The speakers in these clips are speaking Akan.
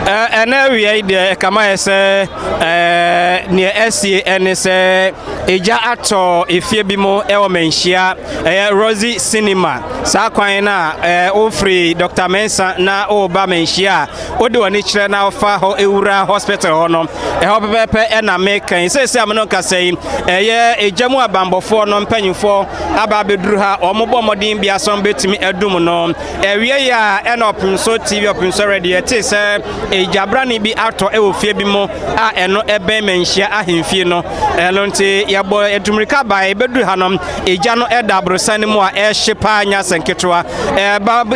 ena we de kama ese ne esi ene se eja ato efie bi mo ewo Manhyia Rosie Cinema sa kwan na ofri Dr. Mensa na oba Manhyia ode woni kire na ofa ho ewura hospital ho no ho pepepe na mekan se amno kasai ejamu abambofo no mpanyimfo aba beduru ha omobo modin bia so betimi edum no ewie ya ena Opemsuo TV Opemsuo radio te se ejabrani bi ato efie bi mo a eno ebe Manhyia ahemfie no eno nti yabo etumrika ba ebeduru ha no eja no eda brosane mu a ehyepa anya senketwa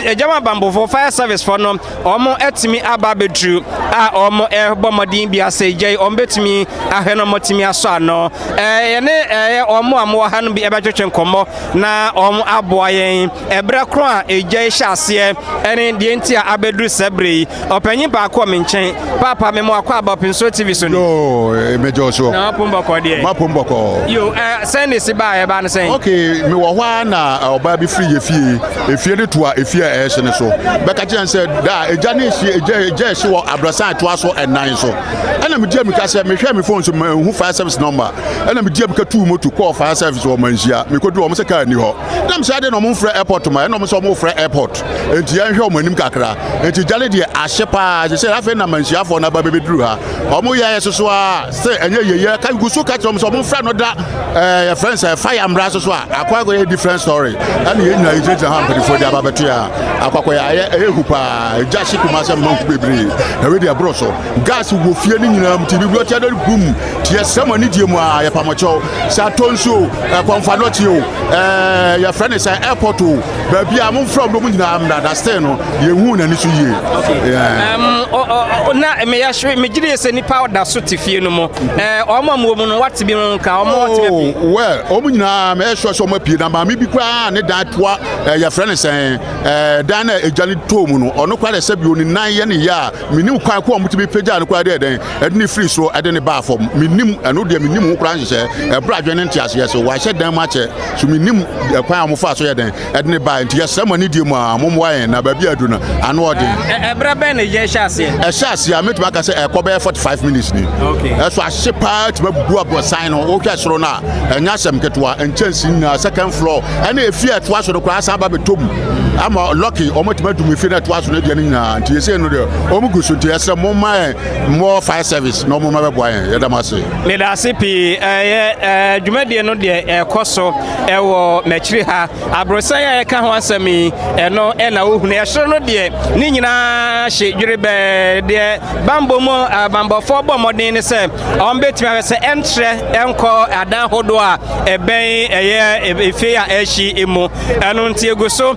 ejamu abambofo fire service for no omo etimi aba beduru a omo ebo modin bia se ejai ombetimi aheno motimi aso ano yene omo amo ha no bi ebetwetwe nkomo na omo aboa yen ebra kro a ejai hyase ene de enti a abeduru sebre opanyin ba akọ menchen papa memo akọ aba Opemsuo TV so no mejo so na pomboko de mapomboko yo send this ba e ba no sen okay me wo hwa na oba bi free efie ne to a efie ehye ne so beka chen say da eja ne eja ehye wo abrasan to aso enan so ana me dia me ka say me hwe me phone so hu fire service number ana me dia me ka tu moto call fire service wo Manhyia me ko du o mo se ka ni ho na me say de no mo frɛ airport ma na mo so mo frɛ airport enti yan hwe o manim kakra enti jale de ahye pa je say afa na Manhyia fo na ba beduru ha o mo ya yeso so a say enye yeye ka gusu ka so mo frɛ no da your friends fire amra so a akwa go a different story and ye na ije ha mpedi de aba betu ya akwakwa ya ehu pa ja shi kuma se mo bebre na we de abro so gas wo fie ni nyina mti biblo tia do gum tie sama ni die mu a ya pamocho sa tonso konfa no tie o your friend is airport o ba bia mo from do mu nyina am na stand no ye hu na ni so yie na me ya hwe me gire se ni powder so tifie no mo omo mo no what bi no ka omo what bi well omo nyina me hwe so mo pie na ma me bi kwa ne dan toa your friend is dan na ejani tomu no ono kwa se bi oni nan ye ne ya minim kwa ko omutimi peja no kwa de den edini free so edini ba for minim eno de minim ho kra nhye bra adwene ntiase so wa hye dan ma che so minim kwa amofa so ye den edini ba nti yesamani die mu amomwa yen na ba bi adu na ano ode bra ben ne je hyase metu aka se ekobe 45 minutes ni okay so ahye pa ti bu abo sign no o hwe soro na enya sem ketwa enchansi na second floor ena efie to aso do kwa asa ba betom ama lucky omotima dum efie na to aso na de nyina nti yese no de omugusu nti yese mo ma more fire service no mo ma be boa yen yedamase me da sipi dwumadie no de ekoso ewo machiri ha abrosan ya ka ho asami eno na ohunu ehro no de ni nyina hye dwurebe de bambo mo bambo fo bo modin ne se ombetimi se entre enko adan hodo a eben efie ya ehi emu eno nti eguso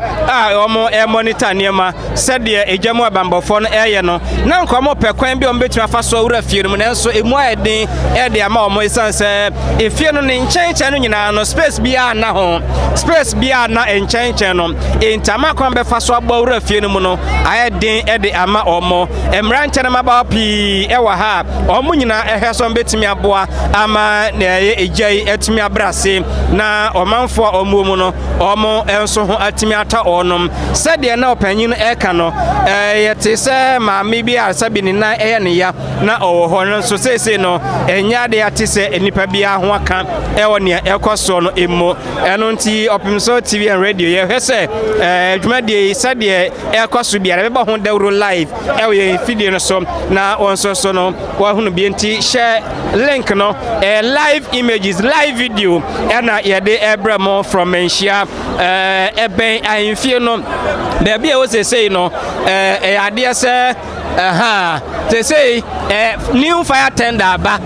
omo monitor niema sede ejamu bambo fo no eye no na nkomo pekwan bi ombetimi afaso awura fie no nenso emu ayedin ede ama omo isanse efie no ne nchenchen no nyina no space bia na ho space bia na nchenchen no entama kon be faso agba awura fie no mu no ayedin ede ama omo emranche na maba pi ewa ha omo nyina ehweso betimi aboa ama na ejai etimi abrase na omanfo omo mu no omo enso ho atimi ata onom sede na opanyin eka no yete se maami bi asabi ni na eye ne ya na owo ho no so sese no enya de ate se enipa bia ho aka ewo ne ekoso no emo eno nti Opemsuo TV and radio ye hwese dwumadie sede ekoso bia be ba ho dawro live ewo ye video no so na onso so no wa hunu bi nti share link no live images live video na ye de ebramo from Manhyia eben ahemfie no da bia wo sese no ade se they say new fire tender ba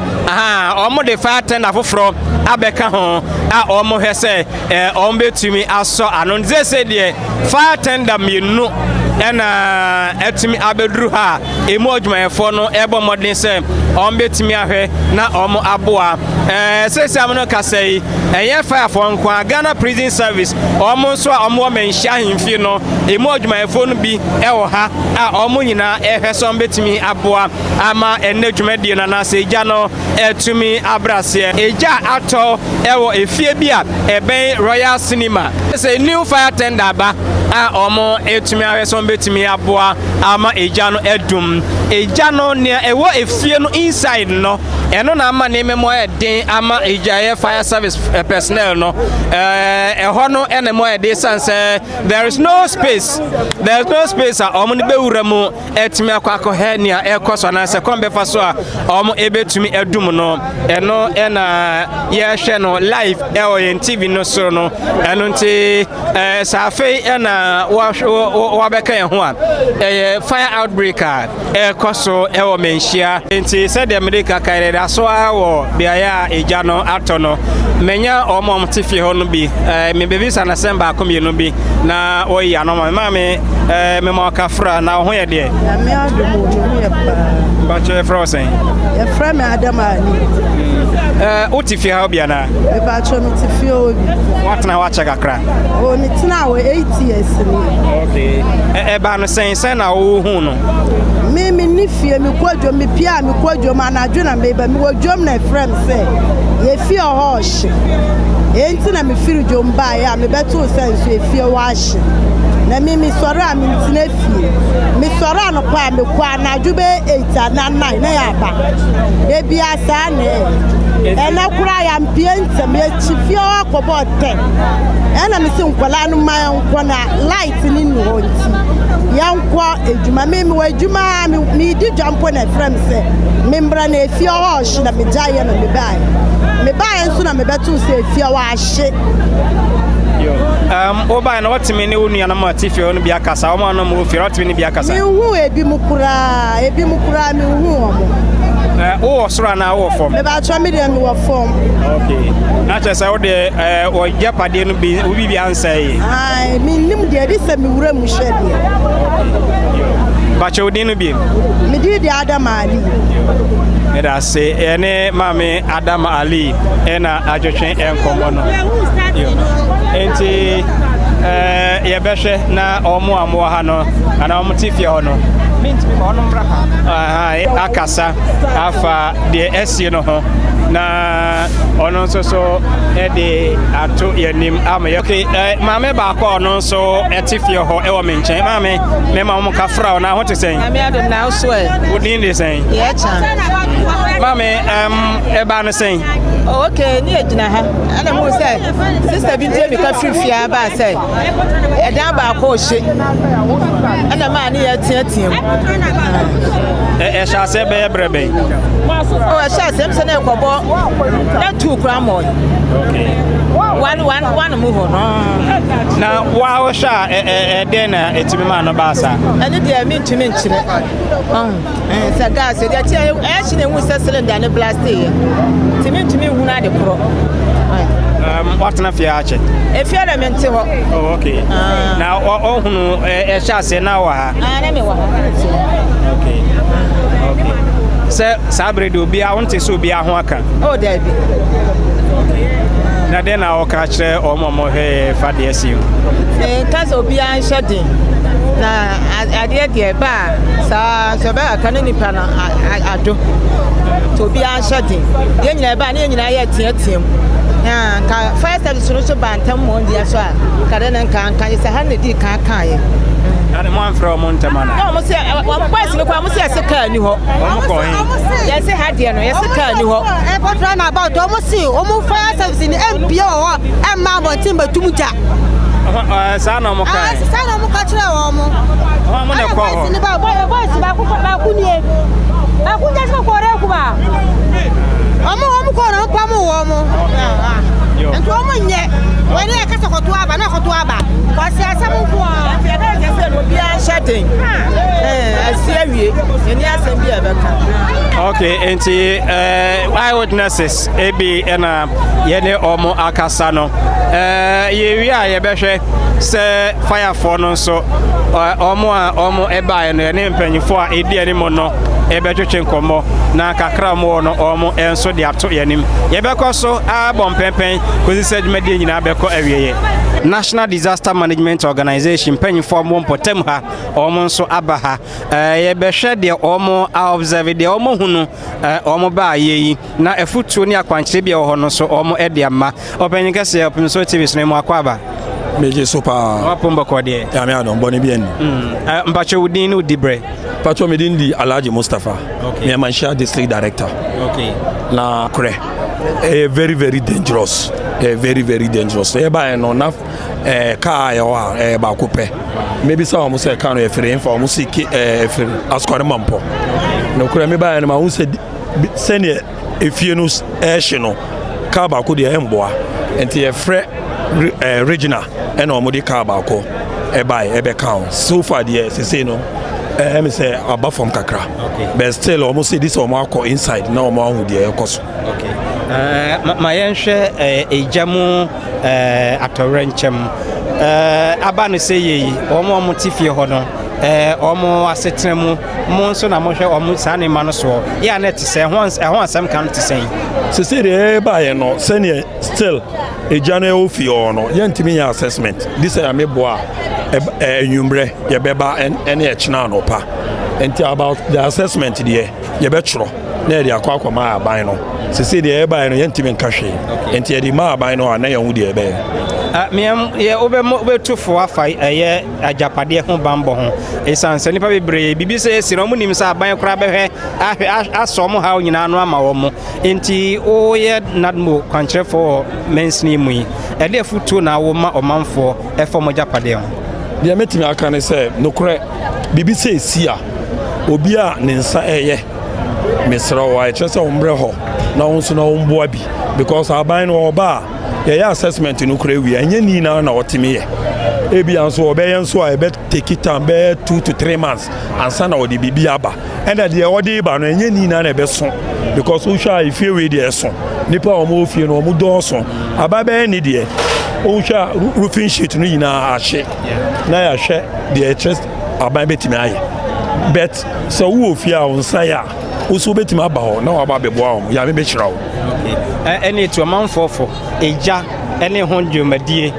omo de fire tender foforo abeka ho omo hese omo betumi aso anon they say the fire tender mienu ena etimi abeduru ha emu odwumayefo no ebo modern se omo betumi ahwe na omo aboa sese amono kasai eye fire for nkwa Ghana prison service omo so omo Manhyia ahemfie no emu odwumayefo no bi ewo ha omo nyina ehweso betumi aboa ama enne dwumadie na na se eja no etumi abrase eja ato ewo efie bi a eben Royal Cinema say new fire tender ba a omo etumi aweso betumi aboa ama eja no edum eja no ne ewo efie no inside no eno na ama ne memo eden ama eja fire service personnel no eho no ene mo ede sanse there is no space a omo ne bewura mu etumi akwa henia ekoso na se kombefa so a omo ebetumi edum no eno ena ye hwe no live on TV no so no eno nti safe ena wa beka ye ho a fire outbreak ekoso ewo Manhyia nti se de medical kaire aso awo bia ya eja no ato no menya omo mtifi ho no bi me bebi sana semba akomienu bi na oyi anoma mame me ma kafra na ho ye de ya me adomo ni ye pa ba che frozen ye fra me adamani utifi ha bia na e ba cho mi tifi obi watna wa cheka kra o ni tina we 8 years ni okay ba no sen na wo hu no mi ni fie mi kwadwo mi pia mi kwadwo ma na adwena me ba mi wodwom na frem se ye fie ho hye enti na mi firi dwom ba ya me beto senso ye fie wa hye na mi soro a mi tina fie mi soro an kwa me kwa na adwube 8 na 9 na ya ba e bia sa na ena kura ya mpie ntem ye chifie akobo 10 ena mi se nkwala no ma nkwo na light ni no nti yankwo ejuma me wajuma mi di jampo na frem se me mbra na efie ho hye na me jaye na me bae nso na me betu se efie wa hye oba na watimi ne wonu ya na ma tifi onu bia kasa o ma no mo fi rotimi ne bia kasa mi hu ebi mukura mi hu omo o sura na wo form me ba twa me de mi wo form okay na chese wo de o japade no bi obi bi ansai ai mi nim de bi se mi wura mu hwe de ba che odin no bi mi di Adam Ali era se ene mame Adam Ali ena ajotwen enkomo no enti ye behwe na omo amo ha no ana omo tifie ho no mint mi ko no mbra ha akasa afa de esie no ho na ono so de ato yanim ama okay mame ba ko ono so etifie ho e wo menchen mame me ma mo kafra na ho te sen mame adom na so e wodin de sen ye chan mame e ba no sen okay ni ejina ha ana mo say sister bi ntie mi ka frifia ba say e dan ba ko hye ana ma ni ya tiatia sha se be brebe o sha se mse na ekobo na two gramo okay one move on na wa sha den na etimi ma no ba sa ani de mi ntumi nkyire sa gas de tia e hye na hu se cylinder ne blast e ntumi hu na de kro what na fia ache e fia na me nte ho oh okay na ohunu sha se na wa ha na me wa okay se sabre do bia wonte so bia ho aka oh David na den na o ka kire omomo he fade asiu kaso bia nhedin na ade de ba sa so ba aka ne nipa na ado to bia nhedin ye nyina ba ne ye nyina ye tiatim ka first service so bantam mo ndia so a ka de nan kan se ha ne di kan kan ye ana mo anfra mo ntamana no mo se wa boys ni kwa mo se se ka ni ho mo ko hin ye se ha de no ye se ka ni ho e ko try na about o mo si o mo fire service ni empia o e ma mo timba tumuja sa na mo kai sa na mo ka kire o mo mo ne ko ho ni ba boys ba ku ni e ba ku je ko re ku ba o mo ko na pa mo wo mo nto o mo nye wani e ka se ko to aba na ko to aba ko se asam ku a ya da je se no bia nhedin asiawie ni asem bia beka okay enti eyewitnesses ebi ena yene omo akasa no ye wi a ye behwe se fire for no so omo eba no ne mpanyifo a edi ani mo no ebetwetwe nkomo na kakra mo no omo enso de ato yanim ye bekoso a bompempen kozi sedwumade nyina beko awieye National Disaster Management Organization mpanyifo mo mpotem ha omo nso aba ha ye behwe de omo observe de omo hunu omo ba yeyi na efutuo ni akwankyere bia ho no so omo ede ama openyikese Opemsuo TV so mo akwaba Meje so pa. Wapomba kwa de. Ya me adon boni bi en. Mpacho udin no dibre. Pacho me din di Alhaji Mustafa. Okay. Me Manhyia district director. Okay. Na kure. Very very dangerous. Very very dangerous. E ba no na car ya wa ba ko pe. Maybe some mo say kan e free for mo siki free askore mampo. No kure me ba no ma wo se senior efie no no car ba ko de emboa. Enti e free regional and omodi car ba ko e buy e be count. So far there say no me say above from kakra. Okay. But still almost see this omo inside na omo hu there koso. Okay. Ma yenhwe ejamu atorenchem aba no say yi omo tifie ho no omo asetremu mo nso na mo hwe omo sane ma no so ya na te say ho asem kan te say say dey ba ye no senior still ejanu ofi o no yentimi ya assessment this am ebo enwumbre ye beba ene e china no pa enti about the assessment there ye be chro na dey akwa ma aban no say dey ba no yentimi nkahwe enti ye di ma aban no na ye hu dey be miam ye obetufo afa eye ajapade ho bambo ho esanse nipa bebre bibi se sira mu nim sa aban kora behwe aso mo ha nyina no ama wo mo enti o ye nadmo kwankyerefo mensni mu yi ede futu na wo ma omanfo efo mo japade ho de metimi aka ne se nokore bibi se esia obi a ne nsa eye mesra wa echese ombre ho na wonso na omboa bi because aban no oba yeah assessment no kure wi anya ni na otimi ye ebi anso obeye nso a ebe take it time be 2 to 3 months ansa na odi bibi aba and that the odi ba no anya ni na ebe so because o sha ifie we dey so nipa o mo fie no o mo do so aba be ni de o sha roofing sheet no yina ahye na ya hye the chest aba betimi aye but so wo fie a onsa ya uso betimi aba ho na aba beboa o ya me be kira o any to amanfofo eja ene ho dwumadie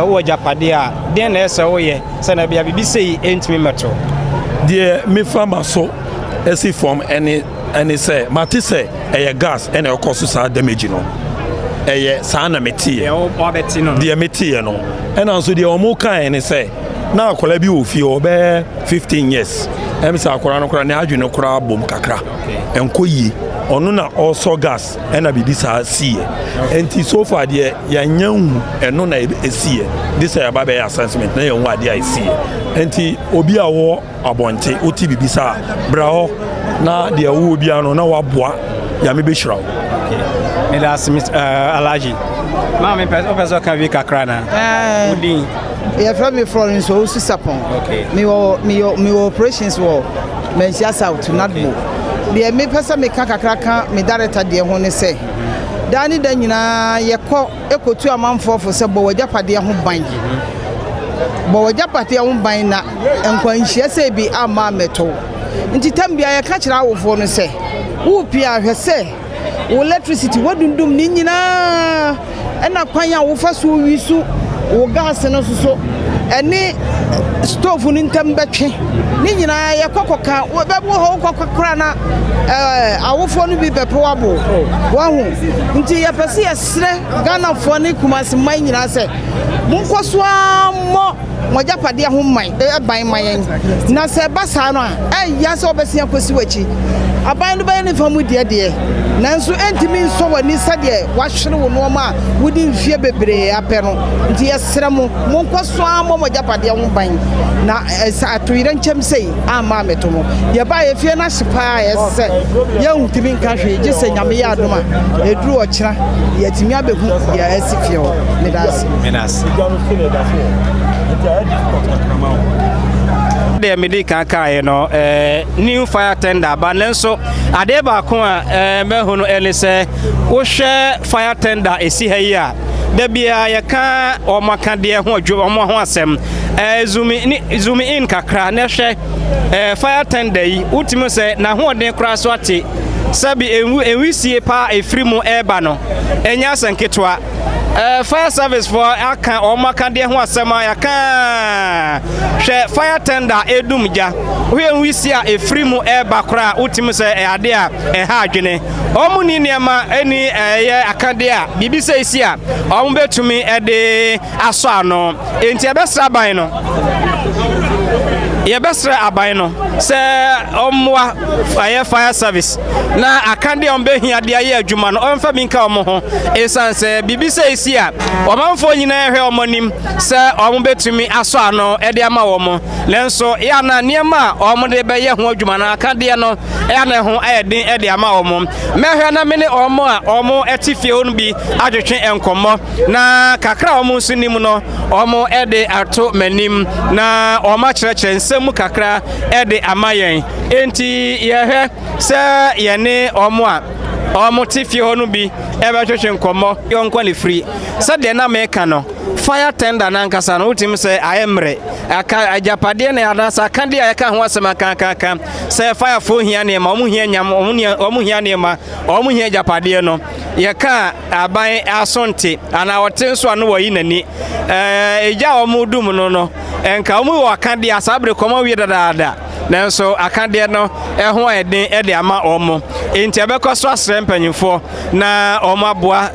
wo japade a den na ese wo ye se na bia bibi sei entimi meto de me fama so esi form any say mati say gas ene okoso sa damage no sa na metie o beti no de metie no ena so de omo kan ene say na akola bi ofie obe 15 years emisa akola no kora na adwene kora bom kakra enkoyi onu na also gas ena bibi sa sie enti so far de ya nyanhu eno na esie this ya baba ya assessment na ya nwa de esie enti obi awo abonte oti bibi sa braho na de wo obi ano na waboa ya me be hira me das Alhaji ma me peso kan wi kakra na udin ya from me from so Sapon. Okay. Me operations wo Manhyia South Nadmo. De me pesa me kakra me director de ho ne se. Dani da nyina ye ko ekotu amanfo fo se bo wajapade ho ban. Bo wajapade ho ban na enkwanhia se bi ama meto. Nti tambia ye ka kira awofo no se. Wo pia hwe se wo electricity wadundum ni nyina ena kwan ya wo fa so wisu wo gas no so eni stove ni ntam betwe ni nyina ye kokoka wo bebo ho kokokra na awofo no bi bepo wabo wo hu nti ye pese ye sre Ghana fo ni kumasi man nyina se munkoso ammo mojapade ho man ban man na se basa no ya se obesi akosi wachi aban no bayan famu de nanso entimi nso wani sade wahwere wo no ma wodi mfie bebre apɛ no nti yesrɛ mo monkoso ammo mojapade ho ban na sa atoyire nkyem sei ama metomo ye ba ye fie na hyepa yesɛ ye huntimi nka hwe je sɛ nyame ya adoma eduru okira ye timi abehu ye asifie ho medas de medi kanka no new fire tender ba nenso ade ba ko a mehu no elise wo hwe fire tender esi ha yi a da bia ye ka o maka de ho adwo o ho asem zoom in kakra na hwe fire tender yi ultimo se na ho den kra so ate sabi enwisie pa efiri mu eba no enya sanketwa fire service for aka omaka de ho asema yaka hwe fire tender edumja we nwisi a efiri mu bakora utim se ade a ha adwene omuni niema eni ye akade a bibi se isi a omu betumi de aso ano enti ebesra ban no yebesra aban no se omwa fire service na akande ombehia de aye adwuma no omfa binka omo ho esanse bibi se isi a omanfo nyina ehwe omonim se omo betumi aso ano de ama omo lenso ya na niema omo de be ye ho adwuma na akande no ya na ho ayedin de ama omo mehwe na mene omo a omo etifie onu bi adwetwe enkomo na kakra omo sunim no omo de ato manim na omo kyerɛkyerɛ nsɛm kakra de amayen enti yɛhwɛ sɛ yɛne omo a omo tifie onu bi ebɛtwetwe nkomo yonkwa ne free sɛ de na meka no fire tender na nkasa no utim se ayemre aka ajapade na adasa kande ayaka ho asema kankan se fire fo hia ne ma omu hia nyam omu hia ne ma omu hia ajapade no yeka aban asonte ana wote so ano wayi nani eja omu dum no enka omu wo akande asabre koma wi dadaada nanso akande no ho eden de ama omo enti abekọ so asre mpanyimfo na omo aboa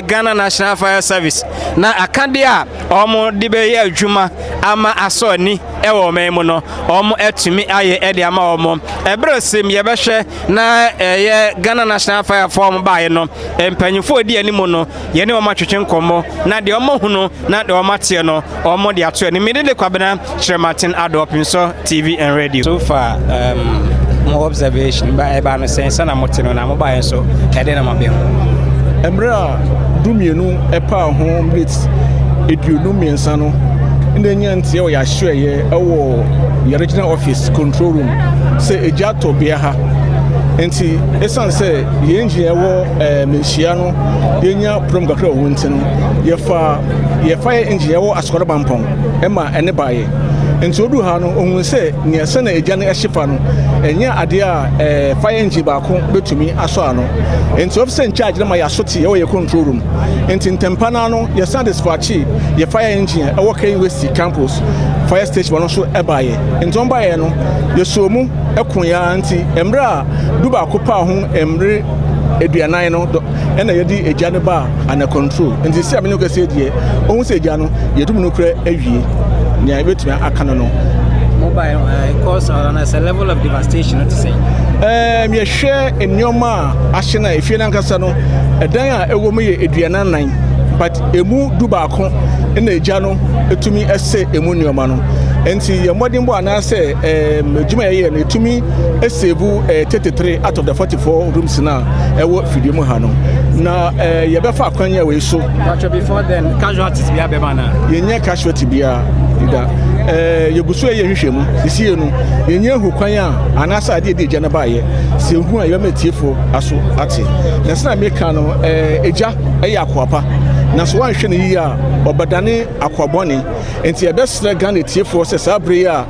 Ghana National Fire Service na akande a omo de be ye adwuma ama asoni ewo memu no omo etumi aye de ama omo ebrasem ye behwe na ye Ghana National Fire Form bae no mpanyimfo di animo no ye ne omo atwetwe nkomo na de omo hunu na de omo tie no omo de ato ani medede kwabena Martin Ado Opemsuo TV and radio. So far more observation by no sense na motino na mobile so e de na mabe ho emra dumienu epa ho blitz eduonu miensa no ndenya ntie o ya hweye ewo your regional office control room say eja to bia ha enti esan say ye engineer wo menhia no yenya prom gakra wo ntino ye fire engineer wo asokoro bampon ema ene baye enti odu ha no ohun se ne se na eja na ehyefa no enya ade a fire engine ba ko betumi aso ano enti officer in charge na ma ya soti ye control room enti ntempa na no ye satisfachi ye fire engine e wo kan west campus fire station no so ebaye enti on baye no ye so mu ekun ya nti emra du ba ko pa ho emre eduanan no ena yedi eja ne ba ana control enti se amene ko se die ohun se eja no yedum no kura awie nya betumi akano no mobile cause on a level of devastation to say me hwe enyoma ahye na efie na nkasa no edan a ewo mu ye eduanan but emu du ba ko ena eja no etumi ese emu nyoma no enti ye modern bo ana se ejuma ye na etumi esevu 33 out of the 44 rooms na ewo fidie mu ha no na ye befa akwanya we so but before then casualties bia be bana ye nya casualty bia ida yegusu ye hwehwemu sisie no ye nya hu kwan a anasa ade de eja na baye se hu a ye matiefo aso ate na sna meka no eja eya akwapa na so wan hwe ne yi a obadane akwabone enti ye besra Ghana tiefo se sabre a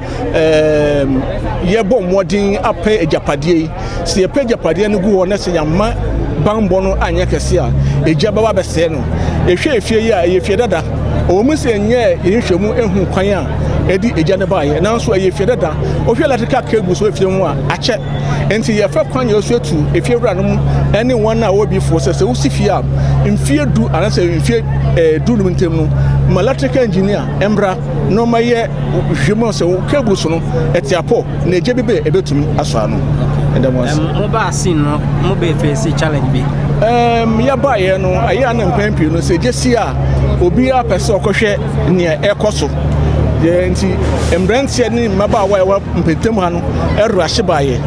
ye bom modin ape ejapade se ye pe ejapade no gu wo na se yamma bambo no anya kese a eja baba bese no ehwe efie yi a ye fie dada o mu se nye ye hwemu ehu kwan a edi eja ne baye nanso ye fie dada o hwe electrical cable so efie mu a ache enti ye fa kwan ye so etu efie wura no mu ene won na obi fo se usi fie a mfie du anase mfie du no ntem no ma electrical engineer embra no ma ye hwemu se cable so no etiapo na eja bebe ebetumi aso ano mobile scene no mobile face challenge bi ya baye no aya na mpampi no se jesi a obi a pese okohwe ne ekoso ye nti embrantie ni maba wa ewa mpetem ha no eru ahye baye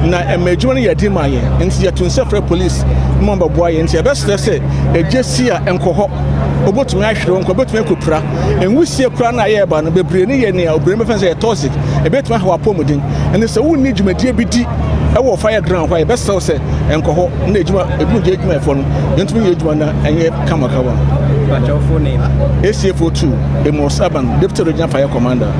na emedwuma no yedi maye nti ya tunsefre police mo mbabo aye nti ebestre se ejesi a enkoho obotumi ahwere won ko obotumi akopra enwusie kura na aye ba no bebre ni ye ne a obre mefa se toxic ebetumi hawa pomodin ene se wonni dwumadie bi di ewo fire ground kwa ebestre se enkoho na ejuma ebu je ejuma efo no yentumi ye ejuma na enye kamakawa Your name? ACFO2, Amos Aban, Deputy Regional Fire Commander.